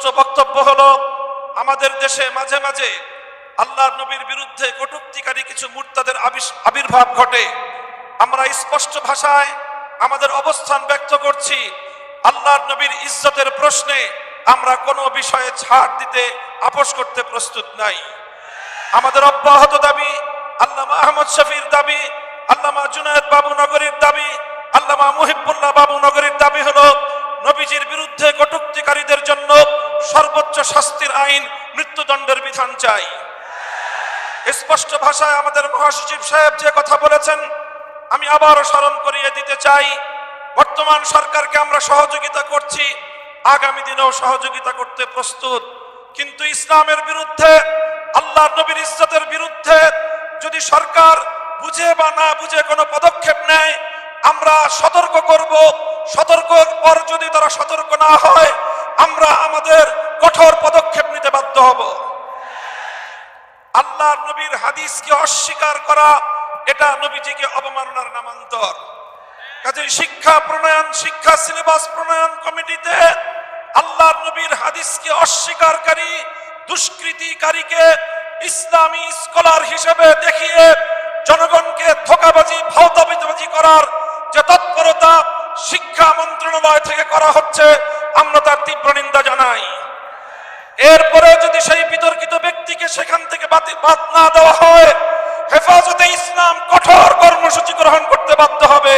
স্পষ্ট বক্তব্য হলো, আমাদের দেশে মাঝে মাঝে আল্লাহর নবীর বিরুদ্ধে কটূক্তিকারী কিছু মুরতাদের আবির্ভাব ঘটে। আমরা স্পষ্ট ভাষায় আমাদের অবস্থান ব্যক্ত করছি, আল্লাহর নবীর ইজ্জতের প্রশ্নে আমরা কোনো বিষয়ে ছাড় দিতে আপোষ করতে প্রস্তুত নাই। আমাদের অব্যাহত দাবি, আল্লামা আহমদ শফির দাবি, আল্লামা জুনায়েদ বাবু নগরীর দাবি, আল্লামা মুহিবুল্লাহ বাবু নগরীর দাবি হলো, নবীজির বিরুদ্ধে কটূক্তিকারীদের জন্য সর্বোচ্চ শাস্তির আইন, মৃত্যুদণ্ডের বিধান চাই। স্পষ্ট ভাষায় আমাদের মহাসচিব সাহেব যে কথা বলেছেন, আমি আবারও স্মরণ করিয়ে দিতে চাই, বর্তমান সরকারকে আমরা সহযোগিতা করছি, আগামী দিনেও সহযোগিতা করতে প্রস্তুত। কিন্তু ইসলামের বিরুদ্ধে, আল্লাহর নবীর ইজ্জতের বিরুদ্ধে যদি সরকার বুঝে বা না বুঝে কোনো পদক্ষেপ নেয়, আমরা সতর্ক করব। সতর্কর পর যদি তারা সতর্ক না হয়, আমরা আমাদের কঠোর পদক্ষেপ নিতে বাধ্য হব। আল্লাহর নবীর হাদিসকে অস্বীকার করা, এটা নবীজিকে অবমাননার নামান্তর। কাজেই শিক্ষা সিলেবাস প্রণয়ন কমিটিতে আল্লাহর নবীর হাদিসকে অস্বীকারী দুষ্কৃতিকারীকে ইসলামী স্কলার হিসেবে দেখিয়ে জনগণকে ধোঁকাবাজি, ভাওতাবাজি করার যে তৎপরতা শিক্ষা মন্ত্রণালয় থেকে করা হচ্ছে, আমরা তার তীব্র নিন্দা জানাই। এরপরে যদি সেই বিতর্কিত ব্যক্তিকে সেখান থেকে বাদ না দেওয়া হয়, হেফাজতে ইসলাম কঠোর কর্মসূচি গ্রহণ করতে বাধ্য হবে।